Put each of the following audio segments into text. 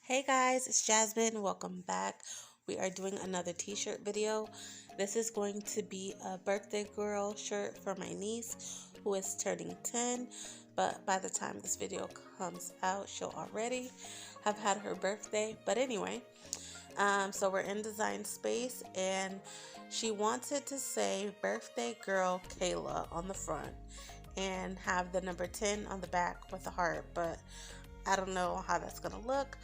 Hey guys, it's Jasmine. Welcome back. We are doing another t-shirt video. This is going to be a birthday girl shirt for my niece who is turning 10, but by the time this video comes out, she'll already have had her birthday. But anyway, so we're in design space and she wanted to say birthday girl Kayla on the front and have the number 10 on the back with a heart, but I don't know how that's gonna look,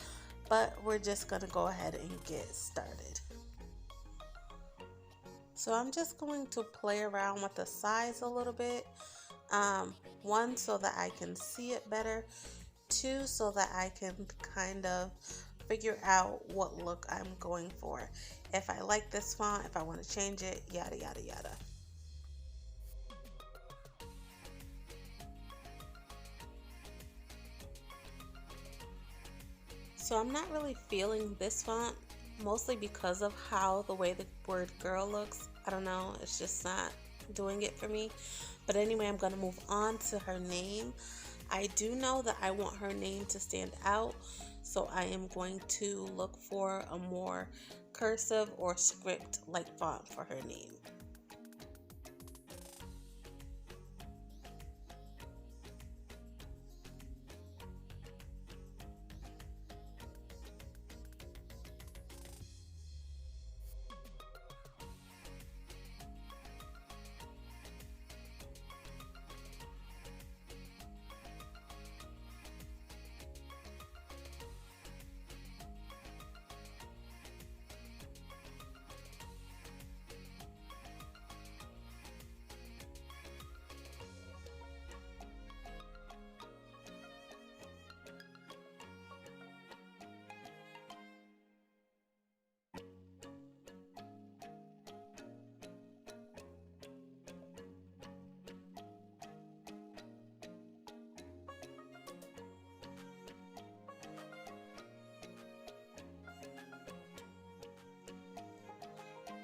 but we're just gonna go ahead and get started. So I'm just going to play around with the size a little bit. One, so that I can see it better. Two, so that I can kind of figure out what look I'm going for. If I like this font, if I want to change it, yada yada yada. So I'm not really feeling this font, mostly because of how the way the word girl looks. I don't know, it's just not doing it for me. But anyway, I'm going to move on to her name. I do know that I want her name to stand out, so I am going to look for a more cursive or script like font for her name.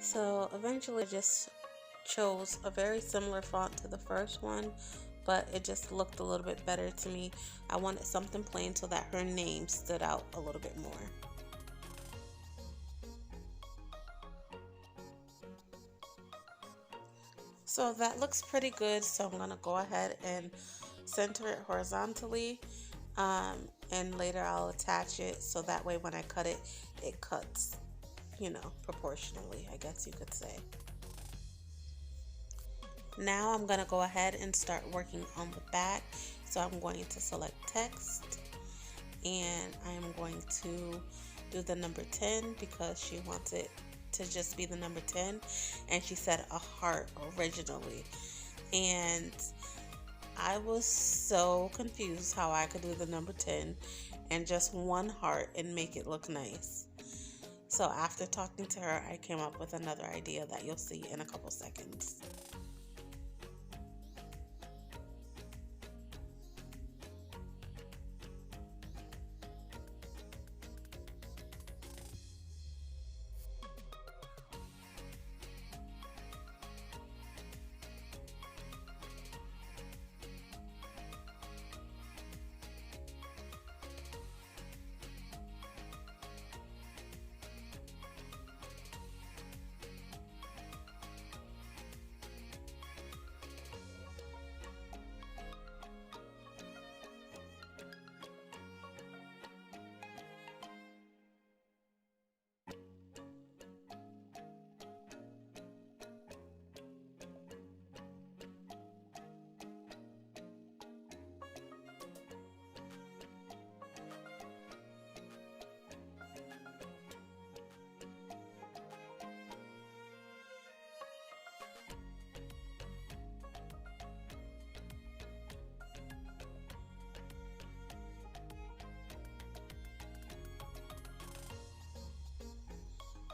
So eventually I just chose a very similar font to the first one, but it just looked a little bit better to me. I wanted something plain so that her name stood out a little bit more. So that looks pretty good, so I'm going to go ahead and center it horizontally, and later I'll attach it so that way when I cut it, it cuts, proportionally, I guess you could say. Now I'm going to go ahead and start working on the back. So I'm going to select text and I'm going to do the number 10 because she wants it to just be the number 10, and she said a heart originally, and I was so confused how I could do the number 10 and just one heart and make it look nice. So after talking to her, I came up with another idea that you'll see in a couple seconds.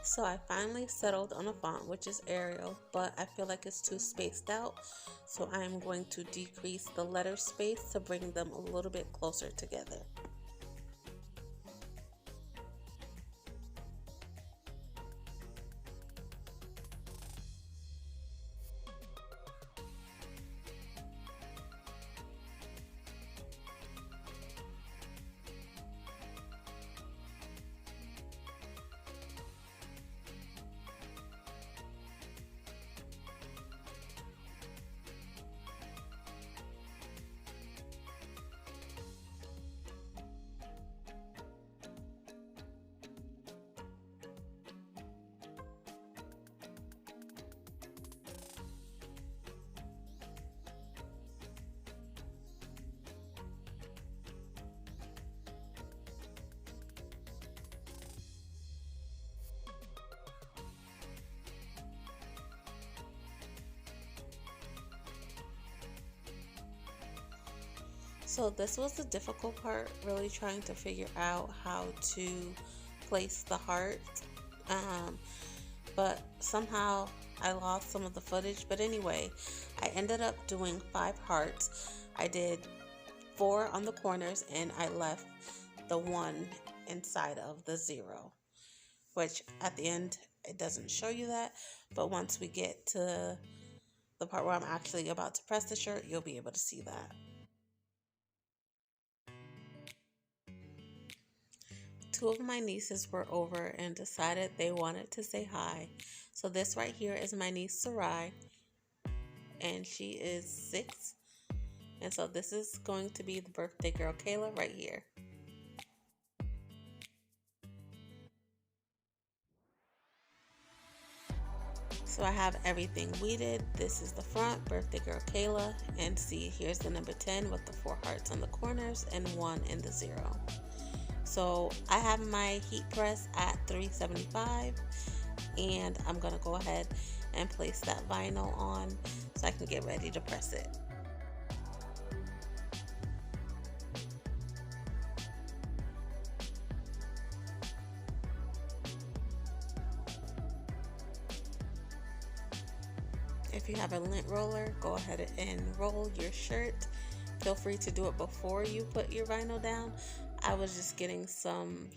So I finally settled on a font which is Arial, but I feel like it's too spaced out. So I'm going to decrease the letter space to bring them a little bit closer together. So this was the difficult part, really trying to figure out how to place the heart. Um, but somehow I lost some of the footage. But anyway, I ended up doing 5 hearts. I did 4 on the corners and I left the 1 inside of the 0, which at the end it doesn't show you that, but once we get to the part where I'm actually about to press the shirt, you'll be able to see that. Two of my nieces were over and decided they wanted to say hi. So this right here is my niece Sarai, and she is 6. And so this is going to be the birthday girl Kayla right here. So I have everything weeded. This is the front, birthday girl Kayla, and see, here's the number 10 with the 4 hearts on the corners and 1 in the 0. So I have my heat press at 375, and I'm gonna go ahead and place that vinyl on so I can get ready to press it. If you have a lint roller, go ahead and roll your shirt. Feel free to do it before you put your vinyl down. I was just getting some,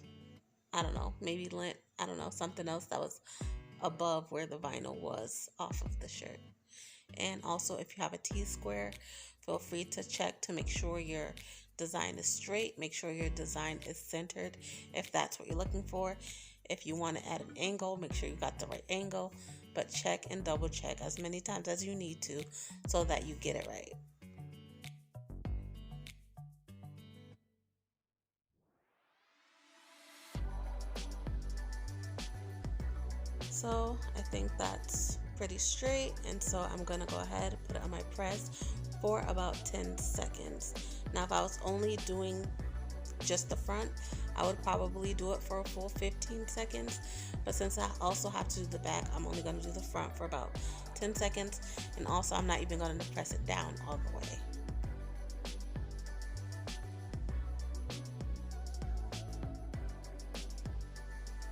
I don't know, maybe lint, I don't know, something else that was above where the vinyl was off of the shirt. And also, if you have a T-square, feel free to check to make sure your design is straight. Make sure your design is centered if that's what you're looking for. If you want to add an angle, make sure you got the right angle, but check and double check as many times as you need to so that you get it right. So I think that's pretty straight, and so I'm gonna go ahead and put it on my press for about 10 seconds. Now if I was only doing just the front, I would probably do it for a full 15 seconds, but since I also have to do the back, I'm only going to do the front for about 10 seconds, and also I'm not even going to press it down all the way.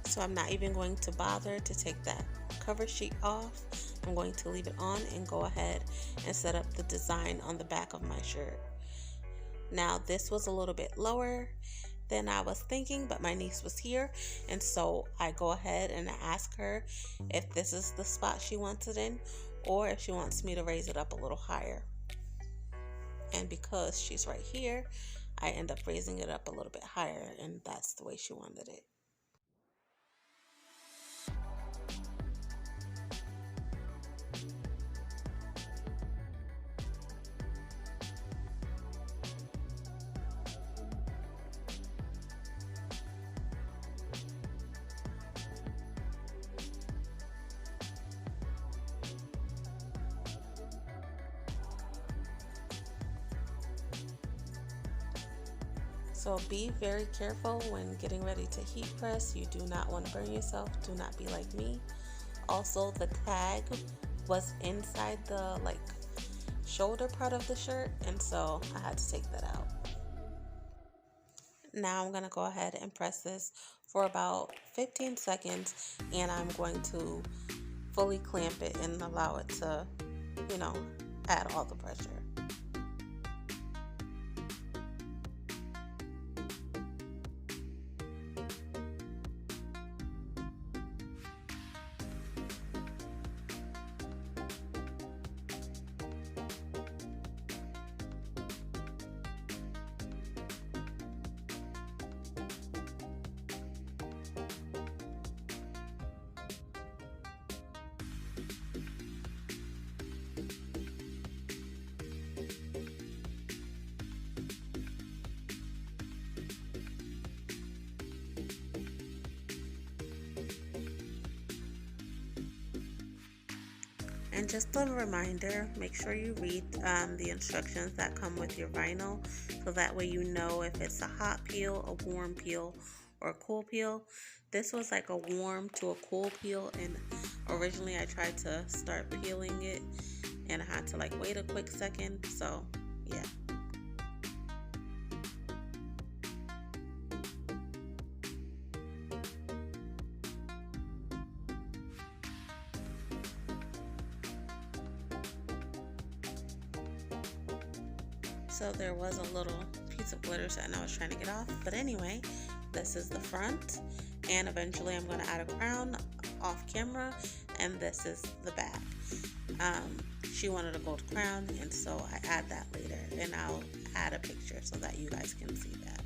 So I'm not even going to bother to take that cover sheet off. I'm going to leave it on and go ahead and set up the design on the back of my shirt. Now this was a little bit lower than I was thinking, but my niece was here, and so I go ahead and I ask her if this is the spot she wants it in or if she wants me to raise it up a little higher. And because she's right here, I end up raising it up a little bit higher, and that's the way she wanted it. So be very careful when getting ready to heat press. You do not want to burn yourself. Do not be like me. Also, the tag was inside the shoulder part of the shirt, and so I had to take that out. Now I'm gonna go ahead and press this for about 15 seconds, and I'm going to fully clamp it and allow it to, add all the pressure. And just a reminder, make sure you read the instructions that come with your vinyl, so that way you know if it's a hot peel, a warm peel, or a cool peel. This was like a warm to a cool peel, and originally I tried to start peeling it and I had to wait a quick second, so yeah. So there was a little piece of glitter set and I was trying to get off. But anyway, this is the front, and eventually I'm going to add a crown off camera, and this is the back. She wanted a gold crown, and so I add that later, and I'll add a picture so that you guys can see that.